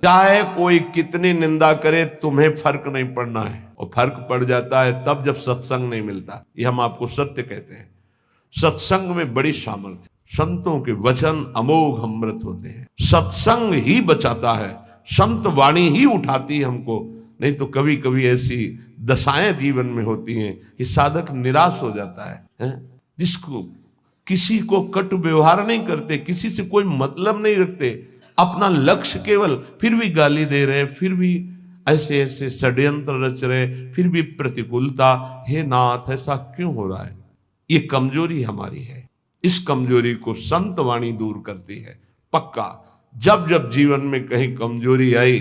चाहे कोई कितनी निंदा करे तुम्हें फर्क नहीं पड़ना है, और फर्क पड़ जाता है तब जब सत्संग नहीं मिलता। ये हम आपको सत्य कहते हैं। सत्संग में बड़ी सामर्थ्य, संतों के वचन अमोघ अमृत होते हैं। सत्संग ही बचाता है, संत वाणी ही उठाती है हमको। नहीं तो कभी कभी ऐसी दशाएं जीवन में होती हैं कि साधक निराश हो जाता है? जिसको किसी को कट व्यवहार नहीं करते, किसी से कोई मतलब नहीं रखते, अपना लक्ष्य केवल, फिर भी गाली दे रहे, फिर भी ऐसे ऐसे षड्यंत्र रच रहे, फिर भी प्रतिकूलता। हे नाथ, ऐसा क्यों हो रहा है? ये कमजोरी हमारी है। इस कमजोरी को संत वाणी दूर करती है पक्का। जब जब जीवन में कहीं कमजोरी आई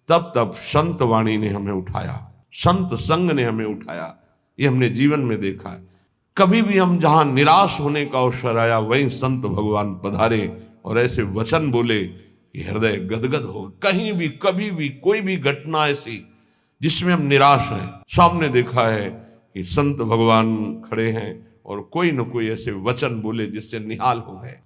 तब तब संत वाणी ने हमें उठाया, संत संग ने हमें उठाया। ये हमने जीवन में देखा है। कभी भी हम जहां निराश होने का अवसर आया वहीं संत भगवान पधारे और ऐसे वचन बोले कि हृदय गदगद हो। कहीं भी कभी भी कोई भी घटना ऐसी जिसमें हम निराश हैं, सामने देखा है कि संत भगवान खड़े हैं और कोई न कोई ऐसे वचन बोले जिससे निहाल हो गए।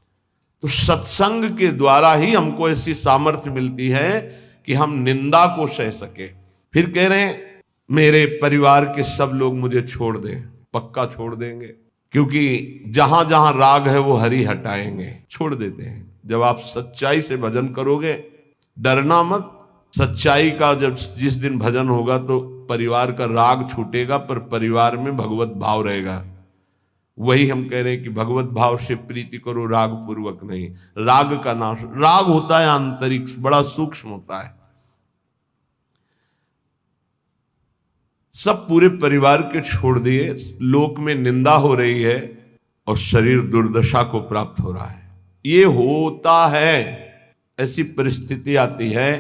तो सत्संग के द्वारा ही हमको ऐसी सामर्थ्य मिलती है कि हम निंदा को सह सके। फिर कह रहे हैं मेरे परिवार के सब लोग मुझे छोड़ दें। पक्का छोड़ देंगे, क्योंकि जहां जहां राग है वो हरि हटाएंगे, छोड़ देते हैं। जब आप सच्चाई से भजन करोगे, डरना मत। सच्चाई का जब जिस दिन भजन होगा तो परिवार का राग छूटेगा, पर परिवार में भगवत भाव रहेगा। वही हम कह रहे हैं कि भगवत भाव से प्रीति करो, राग पूर्वक नहीं। राग का नाश, राग होता है आंतरिक, बड़ा सूक्ष्म होता है। सब पूरे परिवार के छोड़ दिए, लोक में निंदा हो रही है और शरीर दुर्दशा को प्राप्त हो रहा है। ये होता है, ऐसी परिस्थिति आती है।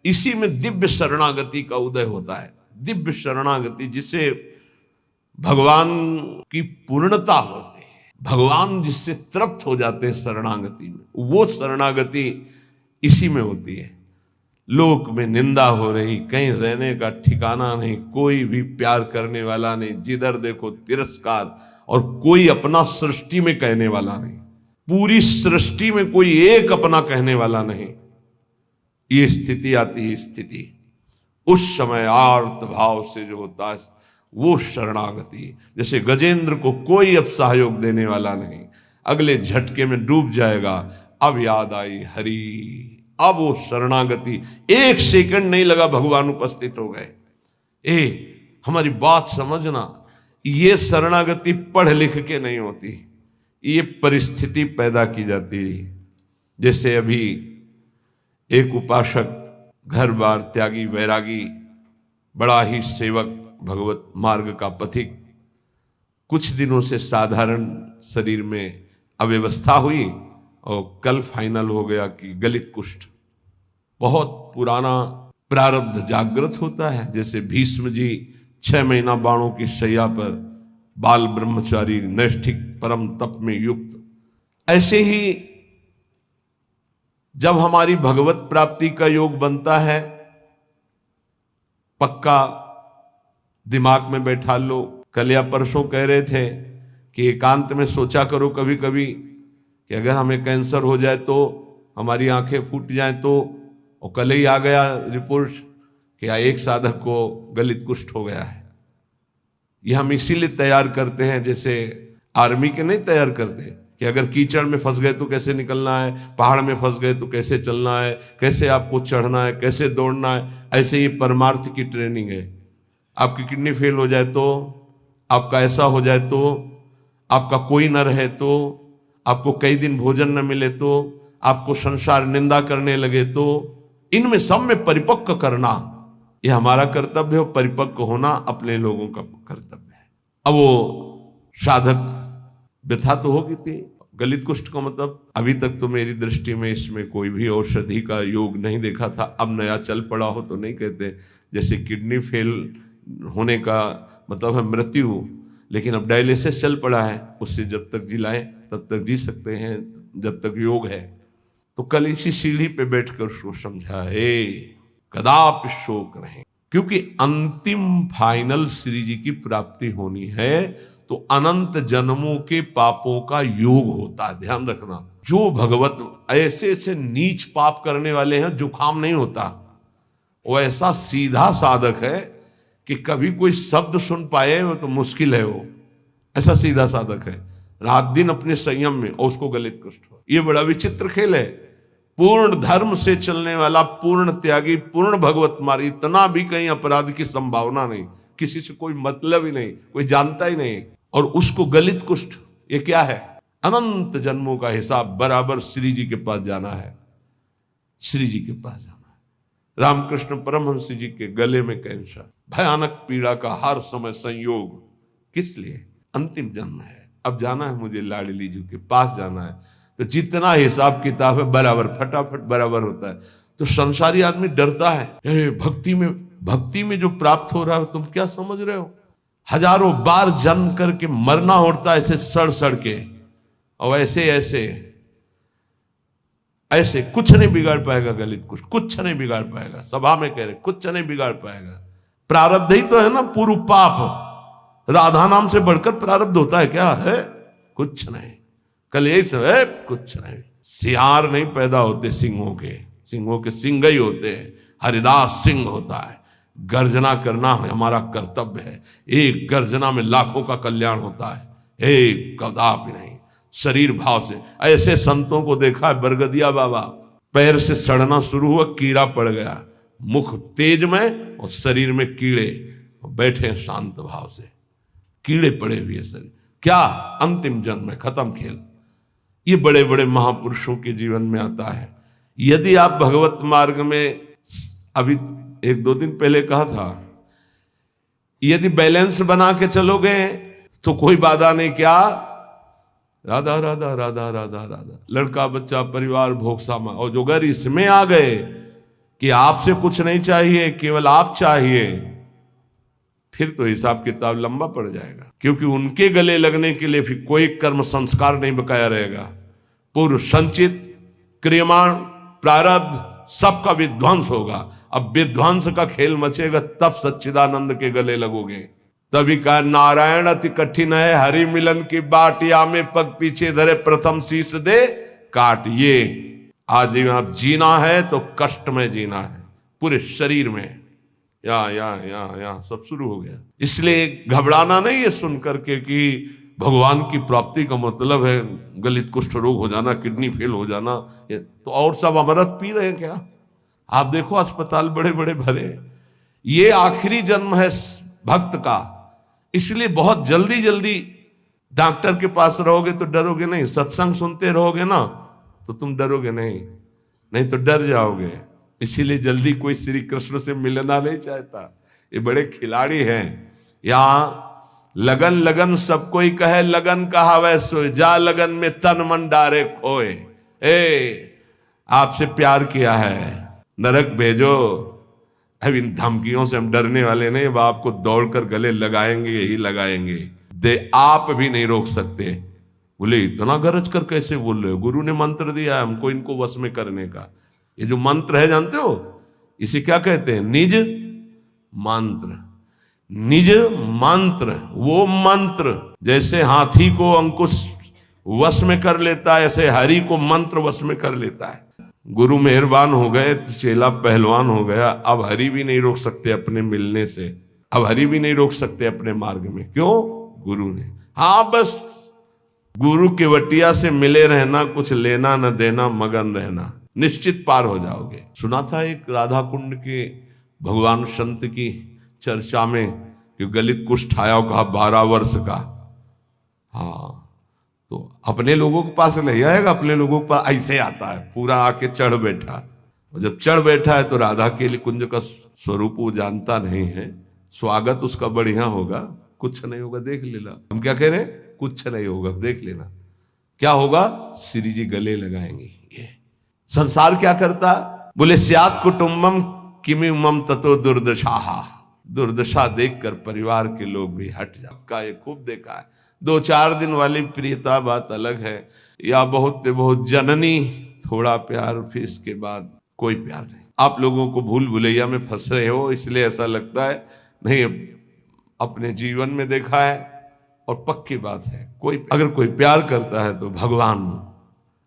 इसी में दिव्य शरणागति का उदय होता है। दिव्य शरणागति जिसे भगवान की पूर्णता होती है, भगवान जिससे तृप्त हो जाते हैं शरणागति में, वो शरणागति इसी में होती है। लोक में निंदा हो रही, कहीं रहने का ठिकाना नहीं, कोई भी प्यार करने वाला नहीं, जिधर देखो तिरस्कार, और कोई अपना सृष्टि में कहने वाला नहीं। पूरी सृष्टि में कोई एक अपना कहने वाला नहीं। ये स्थिति आती है। स्थिति उस समय आर्त भाव से जो होता है वो शरणागति। जैसे गजेंद्र को कोई अब सहयोग देने वाला नहीं, अगले झटके में डूब जाएगा। अब याद आई हरि, अब वो शरणागति, एक सेकंड नहीं लगा, भगवान उपस्थित हो गए। हमारी बात समझना, ये शरणागति पढ़ लिख के नहीं होती, ये परिस्थिति पैदा की जाती है। जैसे अभी एक उपासक, घर बार त्यागी, वैरागी, बड़ा ही सेवक, भगवत मार्ग का पथिक, कुछ दिनों से साधारण शरीर में अव्यवस्था हुई और कल फाइनल हो गया कि गलित कुष्ठ। बहुत पुराना प्रारब्ध जागृत होता है। जैसे भीष्म जी 6 महीना बाणों की शैया पर, बाल ब्रह्मचारी, नैष्ठिक परम तप में युक्त, ऐसे ही जब हमारी भगवत प्राप्ति का योग बनता है, पक्का दिमाग में बैठा लो। कल या परसों कह रहे थे कि एकांत में सोचा करो कभी कभी कि अगर हमें कैंसर हो जाए तो, हमारी आंखें फूट जाए तो। और कल ही आ गया रिपोर्ट कि एक साधक को गलित कुष्ठ हो गया है। ये हम इसीलिए तैयार करते हैं, जैसे आर्मी के नहीं तैयार करते कि अगर कीचड़ में फंस गए तो कैसे निकलना है, पहाड़ में फंस गए तो कैसे चलना है, कैसे आपको चढ़ना है, कैसे दौड़ना है। ऐसे ही परमार्थ की ट्रेनिंग है। आपकी किडनी फेल हो जाए तो, आपका ऐसा हो जाए तो, आपका कोई न रहे तो, आपको कई दिन भोजन न मिले तो, आपको संसार निंदा करने लगे तो, इनमें सब में परिपक्व करना ये हमारा कर्तव्य है। परिपक्व होना अपने लोगों का कर्तव्य है। अब वो साधक व्यथा तो होगी थी। गलित कुष्ठ का मतलब अभी तक तो मेरी दृष्टि में इसमें कोई भी औषधि का योग नहीं देखा था। अब नया चल पड़ा हो तो नहीं कहते। जैसे किडनी फेल होने का मतलब है मृत्यु, लेकिन अब डायलिसिस चल पड़ा है, उससे जब तक जिलाएं तब तक जी सकते हैं, जब तक योग है। तो कल इसी सीढ़ी पे बैठकर उसको समझा, कदापि शोक नहीं, क्योंकि अंतिम फाइनल श्री जी की प्राप्ति होनी है तो अनंत जन्मों के पापों का योग होता है। ध्यान रखना, जो भगवत ऐसे ऐसे नीच पाप करने वाले हैं जुकाम नहीं होता, वो ऐसा सीधा साधक है कि कभी कोई शब्द सुन पाए वो तो मुश्किल है। वो ऐसा सीधा साधक है, रात दिन अपने संयम में, और उसको गलित कुष्ठ हो। ये बड़ा विचित्र खेल है। पूर्ण धर्म से चलने वाला, पूर्ण त्यागी, पूर्ण भगवत मार्ग, इतना भी कहीं अपराध की संभावना नहीं, किसी से कोई मतलब ही नहीं, कोई जानता ही नहीं, और उसको गलित कुष्ठ। ये क्या है? अनंत जन्मों का हिसाब बराबर श्री जी के पास जाना है, श्री जी के पास जाना है। रामकृष्ण परमहंस जी के गले में कैंसर, भयानक पीड़ा का हर समय संयोग, किस लिए? अंतिम जन्म है, अब जाना है मुझे लाडली जी के पास जाना है। तो जितना हिसाब किताब है बराबर, फटाफट बराबर होता है। तो संसारी आदमी डरता है, भक्ति में जो प्राप्त हो रहा है तुम क्या समझ रहे हो? हजारों बार जन्म करके मरना होता है ऐसे सड़ सड़ के, और ऐसे कुछ नहीं बिगाड़ पाएगा गलित कुछ नहीं बिगाड़ पाएगा। सभा में कह रहे कुछ नहीं बिगाड़ पाएगा। प्रारब्ध ही तो है ना, पूर्व पाप। राधा नाम से बढ़कर प्रारब्ध होता है क्या? है कुछ नहीं। कल यही सब है, कुछ नहीं। सियार नहीं पैदा होते सिंहों के सिंह ही होते हैं। हरिदास सिंह होता है। गर्जना करना हमारा कर्तव्य है। एक गर्जना में लाखों का कल्याण होता है, एक कदापि नहीं। शरीर भाव से ऐसे संतों को देखा है। बरगदिया बाबा पैर से सड़ना शुरू हुआ, कीड़ा पड़ गया, मुख तेज में और शरीर में कीड़े, बैठे शांत भाव से, कीड़े पड़े हुए शरीर। क्या अंतिम जन्म में खत्म खेल। ये बड़े बड़े महापुरुषों के जीवन में आता है। यदि आप भगवत मार्ग में, अभी एक दो दिन पहले कहा था, यदि बैलेंस बना के चलोगे तो कोई बाधा नहीं। क्या? राधा राधा राधा राधा राधा, लड़का बच्चा परिवार भोग सामा। और जो अगर इसमें आ गए कि आपसे कुछ नहीं चाहिए, केवल आप चाहिए, फिर तो हिसाब किताब लंबा पड़ जाएगा। क्योंकि उनके गले लगने के लिए फिर कोई कर्म संस्कार नहीं बकाया रहेगा। पूर्व संचित क्रियमाण प्रारब्ध सबका विध्वंस होगा। अब विध्वंस का खेल मचेगा, तब सच्चिदानंद के गले लगोगे। तभी कहा नारायण अति कठिन है, हरि मिलन की बाट, या में पग पीछे धरे प्रथम शीश दे काट। ये आज आप जीना है तो कष्ट में जीना है, पूरे शरीर में। या सब शुरू हो गया। इसलिए घबराना नहीं है सुन करके कि भगवान की प्राप्ति का मतलब है गलित कुष्ठ रोग हो जाना, किडनी फेल हो जाना। तो और सब अमृत पी रहे हैं क्या? आप देखो अस्पताल बड़े बड़े भरे। ये आखिरी जन्म है भक्त का, इसलिए बहुत जल्दी जल्दी डॉक्टर के पास रहोगे तो डरोगे नहीं। सत्संग सुनते रहोगे ना तो तुम डरोगे नहीं तो डर जाओगे। इसीलिए जल्दी कोई श्री कृष्ण से मिलना नहीं चाहता। ये बड़े खिलाड़ी हैं। यहाँ लगन लगन सबको ही कहे, लगन कहा वैसो, जा लगन में तन मन डारे खोए। आपसे प्यार किया है, नरक भेजो। अब इन धमकियों से हम डरने वाले नहीं। अब आपको दौड़कर गले लगाएंगे, यही लगाएंगे। आप भी नहीं रोक सकते। बोले इतना गरज कर कैसे बोल रहे हो? गुरु ने मंत्र दिया है हमको इनको वश में करने का। ये जो मंत्र है जानते हो, इसे क्या कहते हैं? निज मंत्र। निज मंत्र, वो मंत्र जैसे हाथी को अंकुश वश में कर लेता है, ऐसे हरि को मंत्र वश में कर लेता है। गुरु मेहरबान हो गए तो चेला पहलवान हो गया। अब हरि भी नहीं रोक सकते अपने मिलने से, अब हरि भी नहीं रोक सकते अपने मार्ग में। क्यों? गुरु ने। हाँ, बस गुरु के वटिया से मिले रहना, कुछ लेना न देना, मगन रहना, निश्चित पार हो जाओगे। सुना था एक राधा कुंड के भगवान संत की चर्चा में कि गलित कुष्ठ आया, कहा 12 वर्ष का। हाँ, तो अपने लोगों के पास नहीं आएगा, अपने लोगों के पास ऐसे आता है, पूरा आके चढ़ बैठा। और जब चढ़ बैठा है तो राधा के लिए कुंज का स्वरूप वो जानता नहीं है। स्वागत उसका बढ़िया होगा, कुछ नहीं होगा, देख लेना। हम क्या कह रहे हैं? कुछ नहीं होगा, देख लेना। क्या होगा? श्री जी गले लगाएंगे। ये संसार क्या करता? बोले स्यात् कुटुम्बम किमिमम ततो दुर्दशा। दुर्दशा देखकर परिवार के लोग भी हट जाता है। खूब देखा है। 2-4 दिन वाली प्रियता बात अलग है, या बहुत बहुत जननी थोड़ा प्यार, फिर इसके बाद कोई प्यार नहीं। आप लोगों को भूल भुलैया में फंस रहे हो, इसलिए ऐसा लगता है। नहीं, अपने जीवन में देखा है और पक्की बात है। अगर कोई प्यार करता है तो भगवान,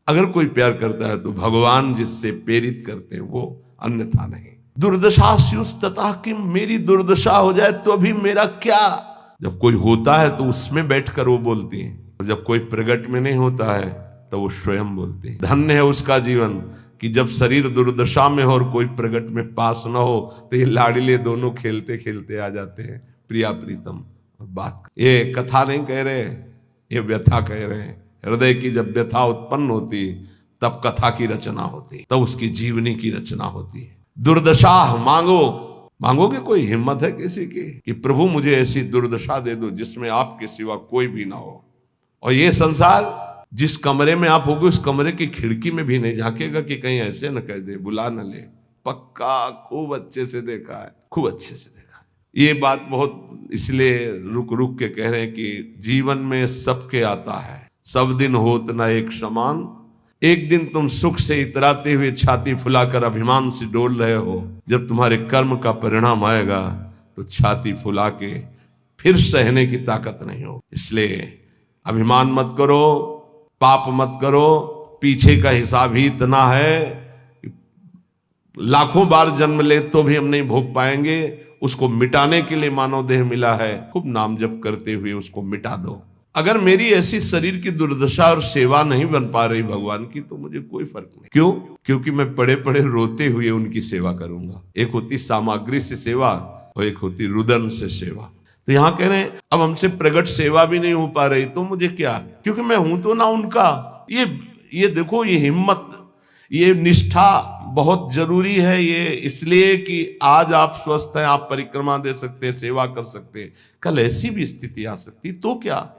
अगर कोई प्यार करता है तो भगवान जिससे प्रेरित करते हैं वो, अन्यथा नहीं। दुर्दशा स्युस्ततः किम, मेरी दुर्दशा हो जाए तो भी मेरा क्या। जब कोई होता है तो उसमें बैठकर वो बोलती है, और जब कोई प्रगट में नहीं होता है तो वो स्वयं बोलती है। धन्य है उसका जीवन कि जब शरीर दुर्दशा में हो और कोई प्रगट में पास न हो तो ये लाडले दोनों खेलते खेलते आ जाते हैं, प्रिया प्रीतम, और बात। ये कथा नहीं कह रहे, ये व्यथा कह रहे हैं। हृदय की जब व्यथा उत्पन्न होती तब कथा की रचना होती, तब उसकी जीवनी की रचना होती है। दुर्दशा मांगो, मांगोगे? कोई हिम्मत है किसी की कि प्रभु मुझे ऐसी दुर्दशा दे दो जिसमें आपके सिवा कोई भी ना हो, और ये संसार जिस कमरे में आप होगे उस कमरे की खिड़की में भी नहीं झांकेगा कि कहीं ऐसे न कह दे, बुला न ले। पक्का खूब अच्छे से देखा है, खूब अच्छे से देखा है। ये बात बहुत इसलिए रुक रुक के कह रहे हैं कि जीवन में सबके आता है, सब दिन होत न एक समान। एक दिन तुम सुख से इतराते हुए छाती फुलाकर अभिमान से डोल रहे हो, जब तुम्हारे कर्म का परिणाम आएगा तो छाती फुला के फिर सहने की ताकत नहीं हो। इसलिए अभिमान मत करो, पाप मत करो। पीछे का हिसाब ही इतना है कि लाखों बार जन्म ले तो भी हम नहीं भोग पाएंगे। उसको मिटाने के लिए मानव देह मिला है, खूब नाम जप करते हुए उसको मिटा दो। अगर मेरी ऐसी शरीर की दुर्दशा और सेवा नहीं बन पा रही भगवान की तो मुझे कोई फर्क नहीं। क्यों? क्योंकि मैं पड़े पड़े रोते हुए उनकी सेवा करूंगा। एक होती सामग्री से सेवा और एक होती रुदन से सेवा। तो यहां कह रहे हैं अब हमसे प्रगट सेवा भी नहीं हो पा रही तो मुझे क्या, क्योंकि मैं हूं तो ना उनका। ये देखो, ये हिम्मत, ये निष्ठा बहुत जरूरी है। ये इसलिए कि आज आप स्वस्थ हैं, आप परिक्रमा दे सकते हैं, सेवा कर सकते हैं, कल ऐसी भी स्थिति आ सकती तो क्या।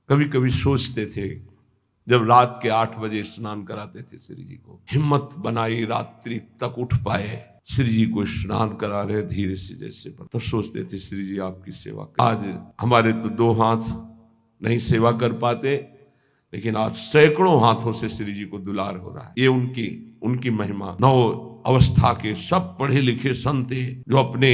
कभी कभी सोचते थे जब रात के 8 बजे स्नान कराते थे श्री जी को, हिम्मत बनाई रात्रि तक उठ पाए, श्री जी को स्नान करा रहे धीरे से जैसे, पर तब सोचते थे श्री जी आपकी सेवा। आज हमारे तो 2 हाथ नहीं सेवा कर पाते, लेकिन आज सैकड़ों हाथों से श्री जी को दुलार हो रहा है। ये उनकी महिमा। 9 अवस्था के सब पढ़े लिखे संत जो अपने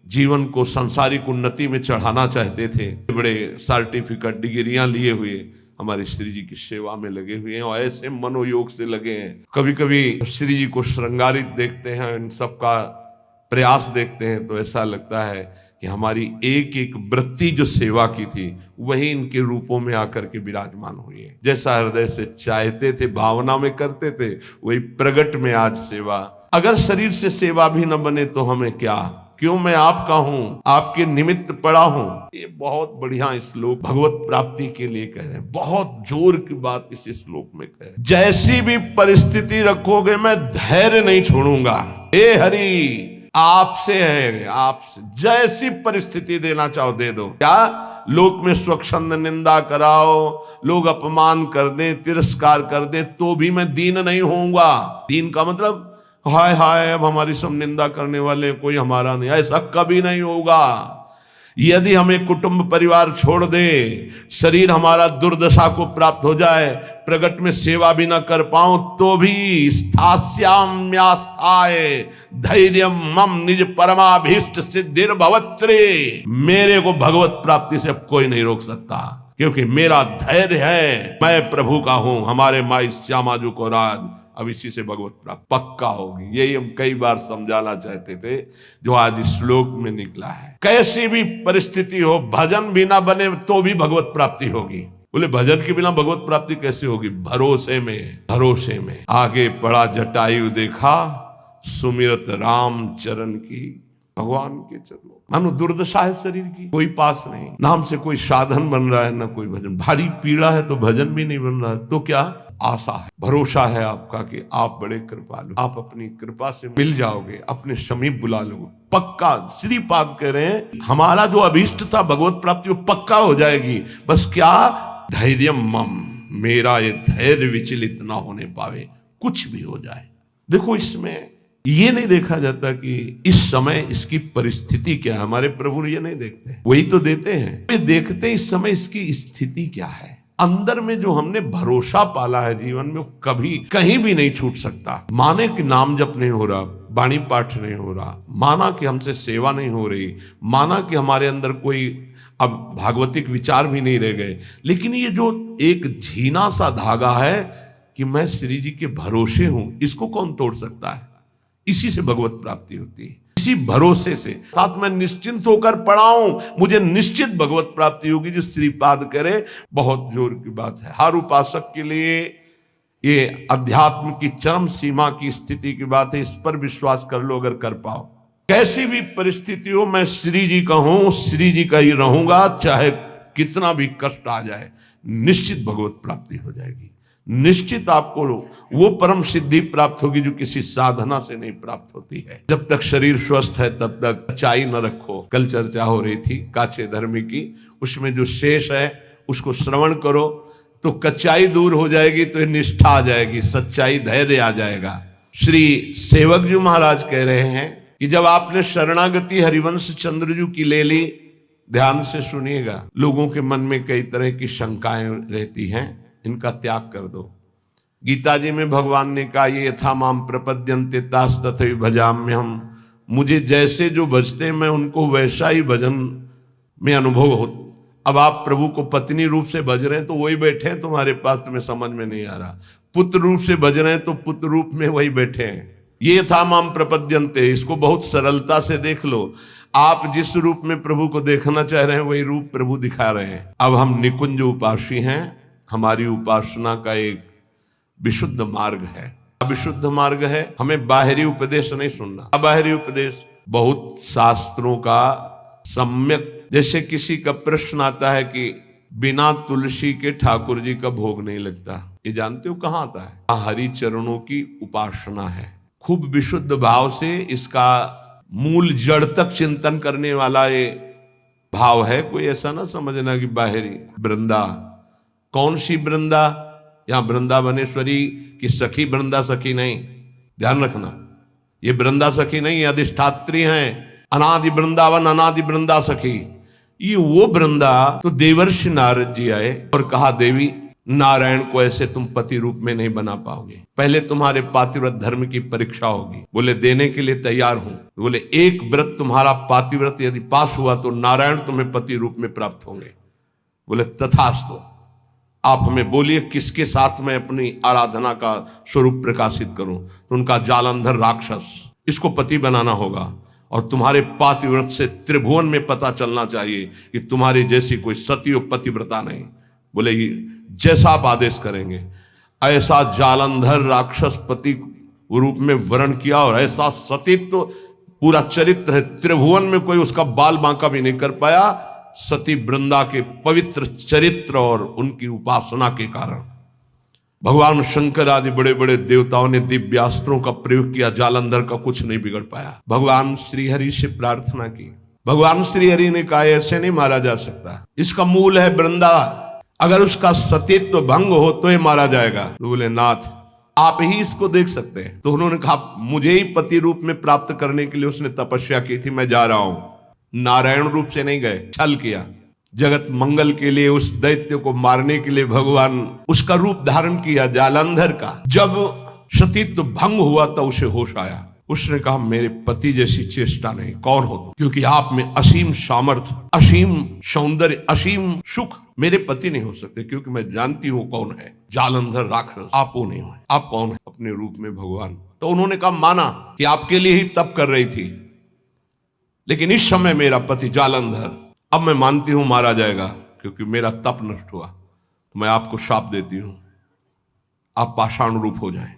जीवन को सांसारिक उन्नति में चढ़ाना चाहते थे, बड़े सर्टिफिकेट डिग्रियां लिए हुए हमारे श्री जी की सेवा में लगे हुए हैं, और ऐसे मनोयोग से लगे हैं। कभी कभी श्री जी को श्रृंगारित देखते हैं, इन सब का प्रयास देखते हैं तो ऐसा लगता है कि हमारी एक एक वृत्ति जो सेवा की थी वही इनके रूपों में आकर के विराजमान हुई है। जैसा हृदय से चाहते थे, भावना में करते थे, वही प्रगट में आज सेवा। अगर शरीर से सेवा भी न बने तो हमें क्या, क्यों मैं आपका हूं, आपके निमित्त पड़ा हूं। ये बहुत बढ़िया श्लोक भगवत प्राप्ति के लिए कह रहे हैं, बहुत जोर की बात इस श्लोक में कह रहे हैं। जैसी भी परिस्थिति रखोगे मैं धैर्य नहीं छोड़ूंगा। हे हरि, आपसे है, आपसे जैसी परिस्थिति देना चाहो दे दो। क्या लोक में स्वच्छंद निंदा कराओ, लोग अपमान कर दें, तिरस्कार कर दें, तो भी मैं दीन नहीं होऊंगा। दीन का मतलब हाय हाय अब हमारी सब निंदा करने वाले, कोई हमारा नहीं, ऐसा कभी नहीं होगा। यदि हमें कुटुंब परिवार छोड़ दे, शरीर हमारा दुर्दशा को प्राप्त हो जाए, प्रगट में सेवा भी ना कर पाऊं, तो भी स्थास्याम्यास्थाय धैर्यम मम निज परमाभीष्ट सिद्धिर भवत्रे, मेरे को भगवत प्राप्ति से अब कोई नहीं रोक सकता, क्योंकि मेरा धैर्य है, मैं प्रभु का हूं। हमारे माई श्यामाजू को राज अब इसी से भगवत प्राप्ति पक्का होगी। यही हम कई बार समझाना चाहते थे, जो आज इस श्लोक में निकला है। कैसी भी परिस्थिति हो, भजन भी ना बने तो भी भगवत प्राप्ति होगी। बोले भजन के बिना भगवत प्राप्ति कैसे होगी? भरोसे में, भरोसे में। आगे पड़ा जटायु देखा, सुमिरत राम चरण की, भगवान के चरणों। मानो दुर्दशा है शरीर की, कोई पास नहीं, नाम से कोई साधन बन रहा है, ना कोई भजन। भारी पीड़ा है तो भजन भी नहीं बन रहा है, तो क्या आशा है, भरोसा है आपका कि आप बड़े कृपालु, आप अपनी कृपा से मिल जाओगे, अपने समीप बुला लोगे। पक्का श्रीपाद कह रहे हैं, हमारा जो अभीष्ट था भगवत प्राप्ति वो पक्का हो जाएगी। बस क्या, धैर्य मम, मेरा ये धैर्य विचलित ना होने पावे, कुछ भी हो जाए। देखो इसमें ये नहीं देखा जाता कि इस समय इसकी परिस्थिति क्या है। हमारे प्रभु ये नहीं देखते, वही तो देते हैं। ये देखते इस समय इसकी स्थिति क्या है। अंदर में जो हमने भरोसा पाला है जीवन में, कभी कहीं भी नहीं छूट सकता। माने कि नाम जप नहीं हो रहा, वाणी पाठ नहीं हो रहा, माना कि हमसे सेवा नहीं हो रही, माना कि हमारे अंदर कोई अब भागवतिक विचार भी नहीं रह गए, लेकिन ये जो एक झीना सा धागा है कि मैं श्री जी के भरोसे हूं, इसको कौन तोड़ सकता है? इसी से भगवत प्राप्ति होती है, इसी भरोसे से। साथ में निश्चिंत होकर पढ़ाऊं, मुझे निश्चित भगवत प्राप्ति होगी, जो श्रीपाद करे। बहुत जोर की बात है, हर उपासक के लिए ये अध्यात्म की चरम सीमा की स्थिति की बात है। इस पर विश्वास कर लो, अगर कर पाओ। कैसी भी परिस्थिति हो, मैं श्री जी का हूं, श्री जी का ही रहूंगा, चाहे कितना भी कष्ट आ जाए, निश्चित भगवत प्राप्ति हो जाएगी। निश्चित आपको वो परम सिद्धि प्राप्त होगी जो किसी साधना से नहीं प्राप्त होती है। जब तक शरीर स्वस्थ है तब तक सच्चाई न रखो। कल चर्चा हो रही थी काचे धर्म की, उसमें जो शेष है उसको श्रवण करो तो कच्चाई दूर हो जाएगी, तो निष्ठा आ जाएगी, सच्चाई, धैर्य आ जाएगा। श्री सेवक जी महाराज कह रहे हैं कि जब आपने शरणागति हरिवंश चंद्रजू की ले ली, ध्यान से सुनिएगा, लोगों के मन में कई तरह की शंकाएं रहती हैं, इनका त्याग कर दो। गीता जी में भगवान ने कहा, ये यथा माम प्रपद्यन्ते तास तथैव भजाम्यहम्, मुझे जैसे जो भजते मैं उनको वैसा ही भजन में अनुभव हो। अब आप प्रभु को पत्नी रूप से भज रहे हैं तो वही बैठे हैं तुम्हारे पास, तुम्हें समझ में नहीं आ रहा। पुत्र रूप से भज रहे हैं तो पुत्र रूप में वही बैठे हैं। ये था माम प्रपद्यन्ते, इसको बहुत सरलता से देख लो। आप जिस रूप में प्रभु को देखना चाह रहे हैं वही रूप प्रभु दिखा रहे हैं। अब हम निकुंज उपासी हैं, हमारी उपासना का एक विशुद्ध मार्ग है, विशुद्ध मार्ग है। हमें बाहरी उपदेश नहीं सुनना। बाहरी उपदेश बहुत शास्त्रों का सम्यक, जैसे किसी का प्रश्न आता है कि बिना तुलसी के ठाकुर जी का भोग नहीं लगता, ये जानते हो कहाँ आता है? हरि चरणों की उपासना है। खूब विशुद्ध भाव से इसका मूल जड़ तक चिंतन करने वाला ये भाव है। कोई ऐसा ना समझना कि बाहरी। वृंदा, कौन सी वृंदा? यहां वृंदावनेश्वरी की सखी वृंदा सखी नहीं, ध्यान रखना, ये वृंदा सखी नहीं, ये अधिष्ठात्री हैं। अनादि वृंदावन, अनादि वृंदा सखी, ये वो वृंदा। तो देवर्षि नारद जी आए और कहा, देवी नारायण को ऐसे तुम पति रूप में नहीं बना पाओगे, पहले तुम्हारे पातिव्रत धर्म की परीक्षा होगी। बोले देने के लिए तैयार हूं। बोले एक व्रत तुम्हारा पातिव्रत यदि पास हुआ तो नारायण तुम्हें पति रूप में प्राप्त होंगे। बोले तथास्तु, आप हमें बोलिए किसके साथ मैं अपनी आराधना का स्वरूप प्रकाशित करूं। तो उनका जालंधर राक्षस, इसको पति बनाना होगा और तुम्हारे पातिव्रत से त्रिभुवन में पता चलना चाहिए कि तुम्हारी जैसी कोई सती और पतिव्रता नहीं। बोले जैसा आप आदेश करेंगे। ऐसा जालंधर राक्षस पति रूप में वर्ण किया और ऐसा सतीत्व तो पूरा चरित्र है, त्रिभुवन में कोई उसका बाल बांका भी नहीं कर पाया। सती वृंदा के पवित्र चरित्र और उनकी उपासना के कारण भगवान शंकर आदि बड़े बड़े देवताओं ने दिव्यास्त्रों का प्रयोग किया, जालंधर का कुछ नहीं बिगड़ पाया। भगवान श्रीहरि से प्रार्थना की, भगवान श्रीहरि ने कहा ऐसे नहीं मारा जा सकता, इसका मूल है वृंदा, अगर उसका सतीत्व भंग हो तो ये मारा जाएगा। तो बोले नाथ आप ही इसको देख सकते हैं। तो उन्होंने कहा मुझे ही पति रूप में प्राप्त करने के लिए उसने तपस्या की थी, मैं जा रहा हूं। नारायण रूप से नहीं गए, छल किया। जगत मंगल के लिए उस दैत्य को मारने के लिए भगवान उसका रूप धारण किया जालंधर का। जब सतीत्व भंग हुआ तो उसे होश आया, उसने कहा मेरे पति जैसी चेष्टा नहीं, कौन हो तुम? क्योंकि आप में असीम सामर्थ्य, असीम सौंदर्य, असीम सुख, मेरे पति नहीं हो सकते, क्योंकि मैं जानती हूं कौन है जालंधर राक्षस, आप वो नहीं हो। आप कौन है? अपने रूप में भगवान। तो उन्होंने कहा माना कि आपके लिए ही तप कर रही थी, लेकिन इस समय मेरा पति जालंधर, अब मैं मानती हूं मारा जाएगा क्योंकि मेरा तप नष्ट हुआ, तो मैं आपको शाप देती हूं, आप पाषाण रूप हो जाएं।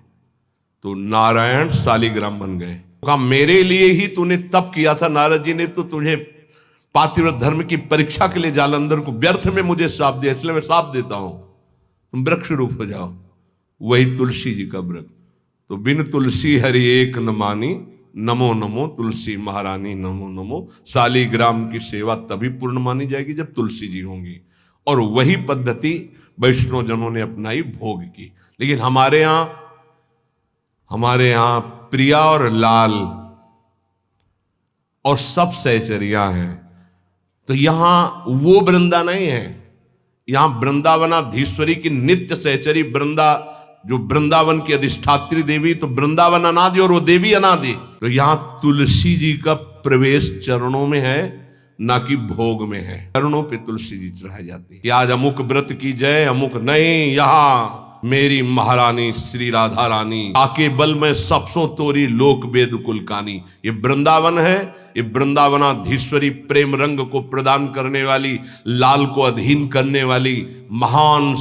तो नारायण शालिग्राम बन गए। कहा मेरे लिए ही तूने तप किया था नारद जी ने, तो तुझे पातिव्रत धर्म की परीक्षा के लिए जालंधर को व्यर्थ में मुझे शाप दिया, इसलिए मैं शाप देता हूं, तुम वृक्ष रूप हो जाओ। वही तुलसी जी का वृक्ष। तो बिन तुलसी हरि एक न मानी, नमो नमो तुलसी महारानी नमो नमो। शालिग्राम की सेवा तभी पूर्ण मानी जाएगी जब तुलसी जी होंगी, और वही पद्धति वैष्णव जनों ने अपनाई, भोग की। लेकिन हमारे यहां प्रिया और लाल और सब सहचरिया हैं, तो यहां वो वृंदा नहीं है। यहां वृंदावनाधीश्वरी की नित्य सहचरी वृंदा, जो वृंदावन की अधिष्ठात्री देवी, तो वृंदावन अनादि और वो देवी अनादि। तो यहां तुलसी जी का प्रवेश चरणों में है, ना कि भोग में है। चरणों पे तुलसी जी चढ़ाई जाती है कि आज अमुक व्रत की जय, अमुक नहीं। यहां मेरी महारानी श्री राधा रानी, आके बल में सबसों तोरी लोक वेद कुलकानी। ये वृंदावन है, ये वृंदावनाधीश्वरी प्रेम रंग को प्रदान करने वाली, लाल को अधीन करने वाली महान,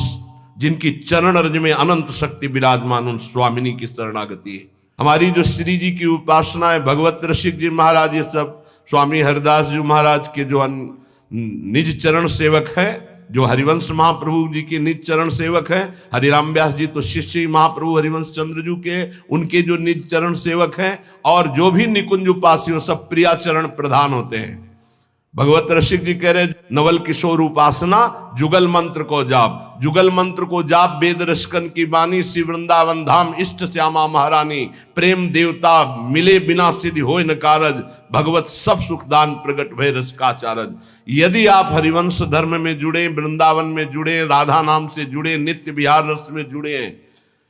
जिनकी चरण रज में अनंत शक्ति विराजमान, उन स्वामिनी की शरणागति है। हमारी जो श्री जी की उपासना है, भगवत रसिक जी महाराज, ये सब स्वामी हरिदास जी महाराज के जो निज चरण सेवक है, जो हरिवंश महाप्रभु जी के निज चरण सेवक है। हरिराम व्यास जी तो शिष्य ही महाप्रभु हरिवंश चंद्र जी के, उनके जो निज चरण सेवक हैं, और जो भी निकुंज उपासी सब प्रिया चरण प्रधान होते हैं। भगवत रसिक जी कह रहे, नवल किशोर उपासना जुगल मंत्र को जाप, जुगल मंत्र को जाप वेद रसकन की बानी, श्री वृंदावन धाम इष्ट श्यामा महारानी, प्रेम देवता मिले बिना सिद्धि होय न कारज, भगवत सब सुखदान प्रगट भय रस का चारज। यदि आप हरिवंश धर्म में जुड़े, वृंदावन में जुड़े, राधा नाम से जुड़े, नित्य विहार रस में जुड़े हैं,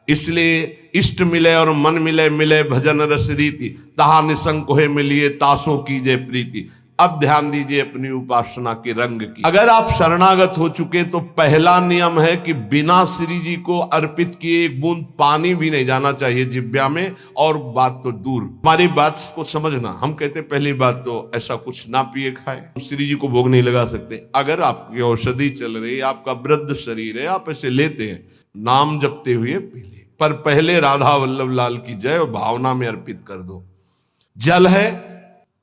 इसलिए इष्ट मिले और मन मिले, मिले भजन रस रीति, तहा निसंक होए मिलिए तासों कीजे प्रीति। अब ध्यान दीजिए अपनी उपासना के रंग की। अगर आप शरणागत हो चुके तो पहला नियम है कि बिना श्री जी को अर्पित किए एक बूंद पानी भी नहीं जाना चाहिए जिह्वा में, और बात तो दूर, हमारी बात को समझना। हम कहते पहली बात तो ऐसा कुछ ना पिए खाए, श्री जी को भोग नहीं लगा सकते। अगर आपकी औषधि चल रही, आपका वृद्ध शरीर है, आप ऐसे लेते हैं, नाम जपते हुए पी ले, पर पहले राधा वल्लभ लाल की जय और भावना में अर्पित कर दो। जल है,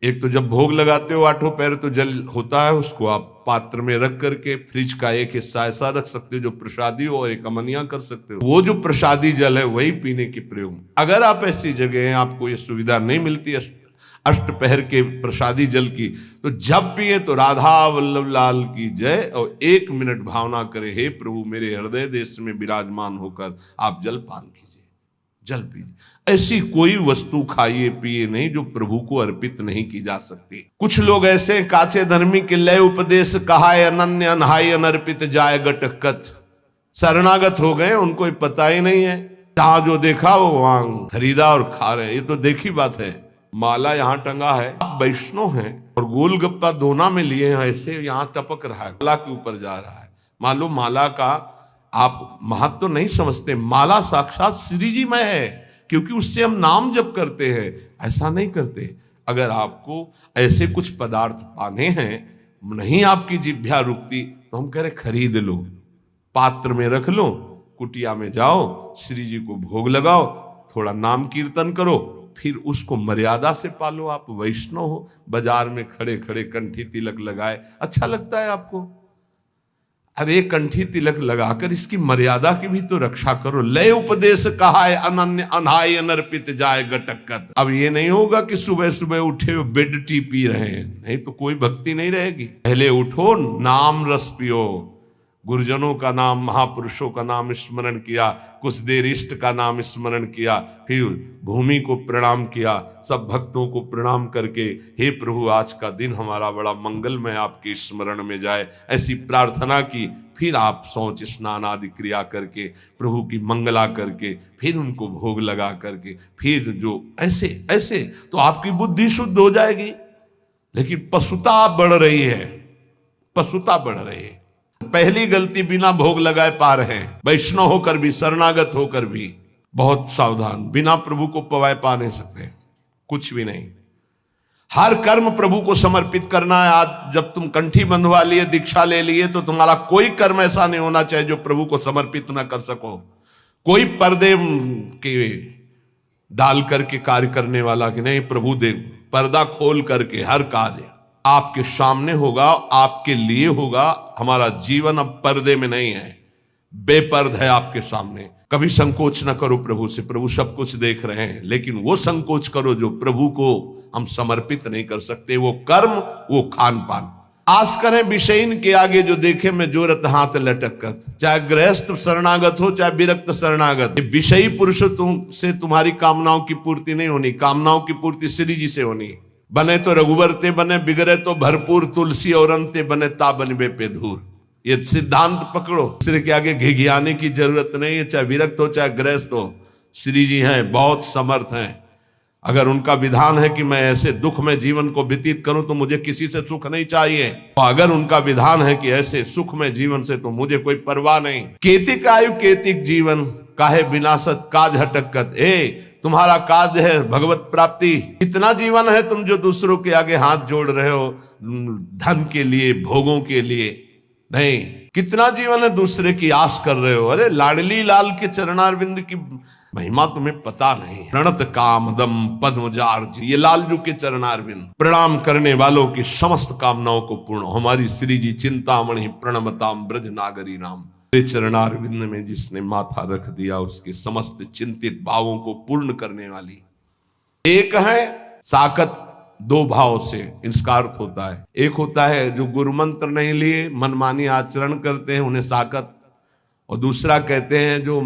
एक तो जब भोग लगाते हो आठों पैर तो जल होता है, उसको आप पात्र में रख करके फ्रिज का एक हिस्सा ऐसा रख सकते हो जो प्रसादी हो, और एक अमनिया कर सकते हो। वो जो प्रसादी जल है वही पीने के प्रयोग। अगर आप ऐसी जगह हैं, आपको ये सुविधा नहीं मिलती अष्टपहर के प्रसादी जल की, तो जब पिए तो राधा वल्लभ लाल की जय, और 1 मिनट भावना करे, हे प्रभु मेरे हृदय देश में विराजमान होकर आप जल पान कीजिए, जल पीजिए। ऐसी कोई वस्तु खाइए पिए नहीं जो प्रभु को अर्पित नहीं की जा सकती। कुछ लोग ऐसे काचे धर्मी के लय उपदेश कहाय अनन्य अनहाय अनर्पित जाय गटकत, शरणागत हो गए, उनको पता ही नहीं है, जहां जो देखा वो वहां खरीदा और खा रहे। ये तो देखी बात है, माला यहाँ टंगा है, आप वैष्णव हैं और गोलगप्पा दोना में लिए हैं, ऐसे यहाँ टपक रहा है, माला के ऊपर जा रहा है। मालूम माला का आप महत्व तो नहीं समझते, माला साक्षात श्री जी में है, क्योंकि उससे हम नाम जप करते हैं, ऐसा नहीं करते। अगर आपको ऐसे कुछ पदार्थ पाने हैं, नहीं आपकी जिह्वा रुकती, तो हम कह रहे खरीद लो, पात्र में रख लो, कुटिया में जाओ, श्री जी को भोग लगाओ, थोड़ा नाम कीर्तन करो, फिर उसको मर्यादा से पालो। आप वैष्णव हो, बाजार में खड़े खड़े कंठी तिलक लगाए, अच्छा लगता है आपको? अरे कंठी तिलक लगाकर इसकी मर्यादा की भी तो रक्षा करो। लय उपदेश कहा है अनन्य अनहाय अनर्पित जाए गटकत। अब ये नहीं होगा कि सुबह सुबह उठे हो बेड टी पी रहे हैं, नहीं तो कोई भक्ति नहीं रहेगी। पहले उठो, नाम रस पियो, गुरुजनों का नाम, महापुरुषों का नाम स्मरण किया, कुछ देर इष्ट का नाम स्मरण किया, फिर भूमि को प्रणाम किया, सब भक्तों को प्रणाम करके, हे प्रभु आज का दिन हमारा बड़ा मंगलमय आपके स्मरण में जाए, ऐसी प्रार्थना की। फिर आप शौच स्नान आदि क्रिया करके, प्रभु की मंगला करके, फिर उनको भोग लगा करके, फिर जो ऐसे ऐसे तो आपकी बुद्धि शुद्ध हो जाएगी। लेकिन पशुता बढ़ रही है, पशुता बढ़ रही है। पहली गलती बिना भोग लगाए पा रहे हैं, वैष्णव होकर भी, शरणागत होकर भी। बहुत सावधान, बिना प्रभु को पवाए पा नहीं सकते, कुछ भी नहीं। हर कर्म प्रभु को समर्पित करना है। आज जब तुम कंठी बंधवा लिए, दीक्षा ले लिए, तो तुम्हारा कोई कर्म ऐसा नहीं होना चाहिए जो प्रभु को समर्पित न कर सको। कोई पर्दे के डाल करके कार्य करने वाला कि नहीं, प्रभु दे पर्दा खोल करके हर कार्य आपके सामने होगा, आपके लिए होगा। हमारा जीवन अब पर्दे में नहीं है, बेपर्द है आपके सामने। कभी संकोच न करो प्रभु से, प्रभु सब कुछ देख रहे हैं, लेकिन वो संकोच करो जो प्रभु को हम समर्पित नहीं कर सकते। वो कर्म, वो खान पान। आस करें विषयीन के आगे जो देखे मैं जोरत हाथ लटकत। चाहे गृहस्थ शरणागत हो, चाहे विरक्त शरणागत, विषयी पुरुष से तुम्हारी कामनाओं की पूर्ति नहीं होनी। कामनाओं की पूर्ति श्री जी से होनी। बने तो रघुवर ते बने, बिगड़े तो भरपूर, तुलसी और अंते बने ता बनबे पे धूर। ये सिद्धांत पकड़ो, श्री के आगे घिघियाने की जरूरत नहीं है। चाहे विरक्त हो, चाहे गृहस्थ हो, श्री जी हैं, बहुत समर्थ हैं। अगर उनका विधान है कि मैं ऐसे दुख में जीवन को व्यतीत करूं तो मुझे किसी से सुख नहीं चाहिए, और अगर उनका विधान है कि ऐसे सुख में जीवन से तो मुझे कोई परवाह नहीं। केतिक आयु केतिक जीवन, काहे विनाशत काज हटकत। तुम्हारा काज है भगवत प्राप्ति, इतना जीवन है तुम जो दूसरों के आगे हाथ जोड़ रहे हो धन के लिए, भोगों के लिए नहीं। कितना जीवन है दूसरे की आस कर रहे हो। अरे लाडली लाल के चरणारविंद की महिमा तुम्हें पता नहीं। प्रणत कामदम पद्मजार्ज, ये लालजू के चरणारविंद प्रणाम करने वालों की समस्त कामनाओं को पूर्ण। हमारी श्री जी चिंतामणि प्रणमताम ब्रज नागरी नाम, चरणारविंद में जिसने माथा रख दिया उसके समस्त चिंतित भावों को पूर्ण करने वाली। एक है साकत, दो भाव से इसका अर्थ होता है। एक होता है जो गुरु मंत्र नहीं लिए मनमानी आचरण करते हैं उन्हें साकत, और दूसरा कहते हैं जो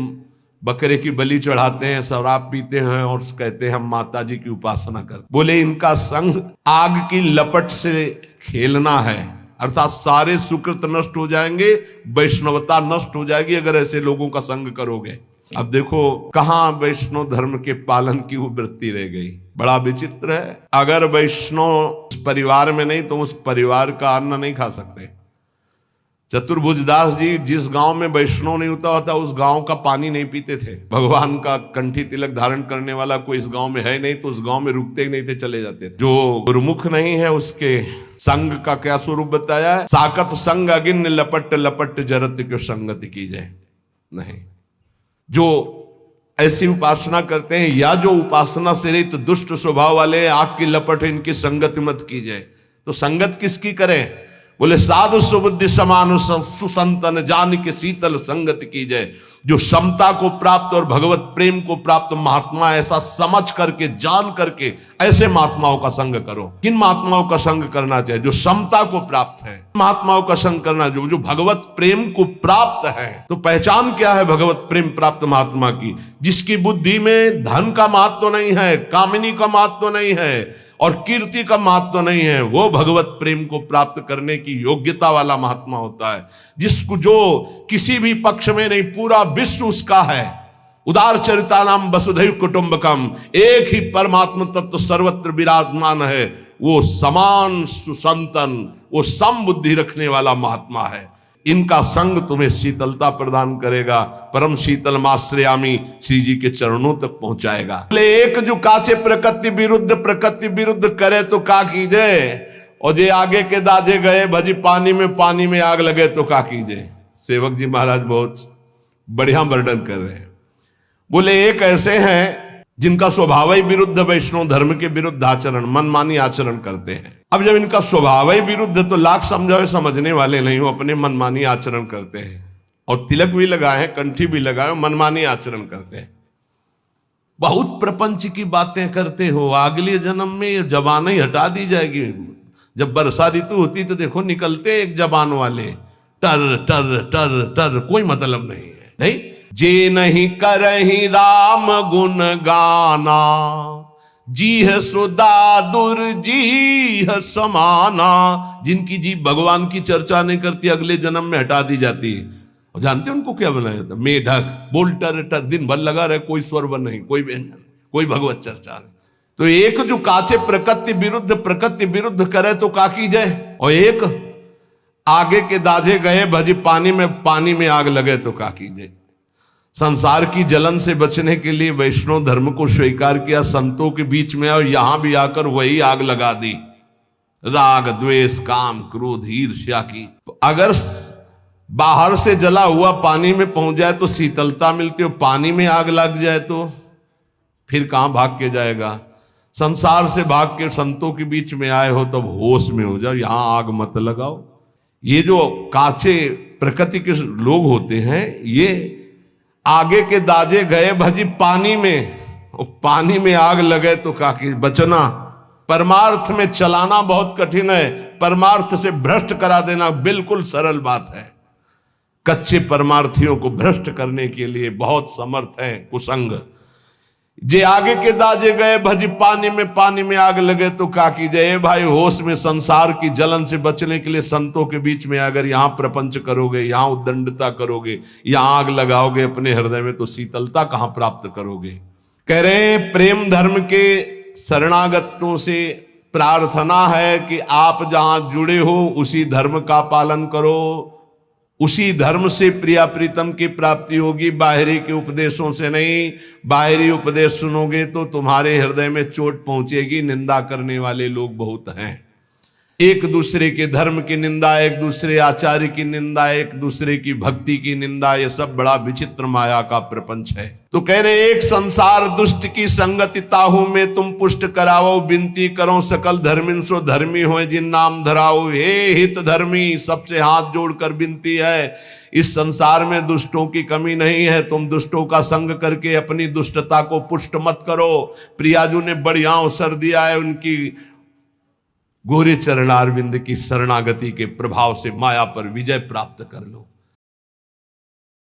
बकरे की बलि चढ़ाते हैं, शराब पीते हैं और कहते हैं हम माता जी की उपासना करते। बोले इनका संग आग की लपट से खेलना है, अर्थात सारे सुकृत नष्ट हो जाएंगे, वैष्णवता नष्ट हो जाएगी अगर ऐसे लोगों का संग करोगे। अब देखो कहां वैष्णव धर्म के पालन की वो वृत्ति रह गई। बड़ा विचित्र है। अगर वैष्णव परिवार में नहीं तो उस परिवार का अन्न नहीं खा सकते। चतुर्भुज दास जी जिस गांव में वैष्णव नहीं होता उस गांव का पानी नहीं पीते थे। भगवान का कंठी तिलक धारण करने वाला कोई इस गांव में है नहीं तो उस गांव में रुकते ही नहीं थे, चले जाते थे। जो गुरुमुख नहीं है उसके संग का क्या स्वरूप बताया है। साकत संग अगिन लपट लपट जरत क्यों संगति की जाए। नहीं, जो ऐसी उपासना करते हैं या जो उपासना से रहित दुष्ट स्वभाव वाले, आग की लपट इनकी संगति मत की जाए। तो संगत किसकी करें। बोले साधु सुबुद्धि समान सुसंतन जान के शीतल संगति की जाए। जो समता को प्राप्त और भगवत प्रेम को प्राप्त महात्मा, ऐसा समझ करके जान करके ऐसे महात्माओं का संग करो। किन महात्माओं का संग करना चाहिए। जो समता को प्राप्त है महात्माओं का संग करना, जो भगवत प्रेम को प्राप्त है। तो पहचान क्या है भगवत प्रेम प्राप्त महात्मा की। जिसकी बुद्धि में धन का महत्व नहीं है, कामिनी का महत्व नहीं है और कीर्ति का महत्व नहीं है, वो भगवत प्रेम को प्राप्त करने की योग्यता वाला महात्मा होता है। जिसको जो किसी भी पक्ष में नहीं, पूरा विश्व उसका है। उदार चरिता नाम वसुधैव कुटुंबकम, एक ही परमात्मा तत्व सर्वत्र विराजमान है। वो समान सुसंतन, वो सम बुद्धि रखने वाला महात्मा है। इनका संग तुम्हें शीतलता प्रदान करेगा। परम शीतल माश्रयामी श्री जी के चरणों तक पहुंचाएगा। एक जो काचे प्रकृति विरुद्ध करे तो का कीजे, और जे आगे के दाजे गए भजी पानी में आग लगे तो का कीजे। सेवक जी महाराज बहुत बढ़िया वर्णन कर रहे हैं। बोले एक ऐसे हैं जिनका स्वभाव ही विरुद्ध, वैष्णव धर्म के विरुद्ध आचरण, मनमानी आचरण करते हैं। अब जब इनका स्वभाव ही विरुद्ध है तो लाख समझावे समझने वाले नहीं हो, अपने मनमानी आचरण करते हैं और तिलक भी लगाए हैं, कंठी भी लगाए, मनमानी आचरण करते हैं। बहुत प्रपंच की बातें करते हो। अगले जन्म में ये जबान ही हटा दी जाएगी। जब वर्षा ऋतु होती तो देखो निकलते एक जबान वाले, टर टर टर टर, कोई मतलब नहीं है। नहीं, जे नहीं करही राम गुण गाना, जी है सुदादुर जी है समाना। जिनकी जी भगवान की चर्चा नहीं करती अगले जन्म में हटा दी जाती है। और जानते हैं उनको क्या बनाया जाता है। मेढक बोल टर टर, दिन भर लगा रहे, कोई स्वर नहीं, कोई व्यंजन, कोई भगवत चर्चा नहीं। तो एक जो काचे प्रकृति विरुद्ध करे तो का की जाए, और एक आगे के दाजे गए भजी पानी में आग लगे तो का की जाए। संसार की जलन से बचने के लिए वैष्णव धर्म को स्वीकार किया संतों के बीच में, और यहां भी आकर वही आग लगा दी, राग द्वेष काम क्रोध ईर्ष्या की। तो अगर बाहर से जला हुआ पानी में पहुंच जाए तो शीतलता मिलती हो, पानी में आग लग जाए तो फिर कहां भाग के जाएगा। संसार से भाग के संतों के बीच में आए हो तब होश में हो जाओ, यहां आग मत लगाओ। ये जो काचे प्रकृति के लोग होते हैं, ये आगे के दाजे गए भजी पानी में आग लगे तो काकी बचना। परमार्थ में चलाना बहुत कठिन है, परमार्थ से भ्रष्ट करा देना बिल्कुल सरल बात है। कच्चे परमार्थियों को भ्रष्ट करने के लिए बहुत समर्थ है कुसंग। जे आगे के दाजे गए भजी पानी में आग लगे तो का कीजिए। भाई होश में संसार की जलन से बचने के लिए संतों के बीच में अगर यहां प्रपंच करोगे, यहां उद्दंडता करोगे, यहां आग लगाओगे अपने हृदय में, तो शीतलता कहां प्राप्त करोगे। कह रहे प्रेम धर्म के शरणागतों से प्रार्थना है कि आप जहां जुड़े हो उसी धर्म का पालन करो, उसी धर्म से प्रिया प्रीतम की प्राप्ति होगी, बाहरी के उपदेशों से नहीं। बाहरी उपदेश सुनोगे तो तुम्हारे हृदय में चोट पहुंचेगी। निंदा करने वाले लोग बहुत हैं, एक दूसरे के धर्म की निंदा, एक दूसरे आचार्य की निंदा, एक दूसरे की भक्ति की निंदा, ये सब बड़ा विचित्र माया का प्रपंच है। तो कह रहे एक संसार दुष्ट की संगति ताहू में तुम पुष्ट कराओ, विनती करो सकल धर्मिन सो धर्मी हो जिन नाम धराओ। हे हित धर्मी, सबसे हाथ जोड़कर विनती है, इस संसार में दुष्टों की कमी नहीं है। तुम दुष्टों का संग करके अपनी दुष्टता को पुष्ट मत करो। प्रियाजू ने बढ़िया अवसर दिया है, उनकी गोरे चरणारविंद की शरणागति के प्रभाव से माया पर विजय प्राप्त कर लो।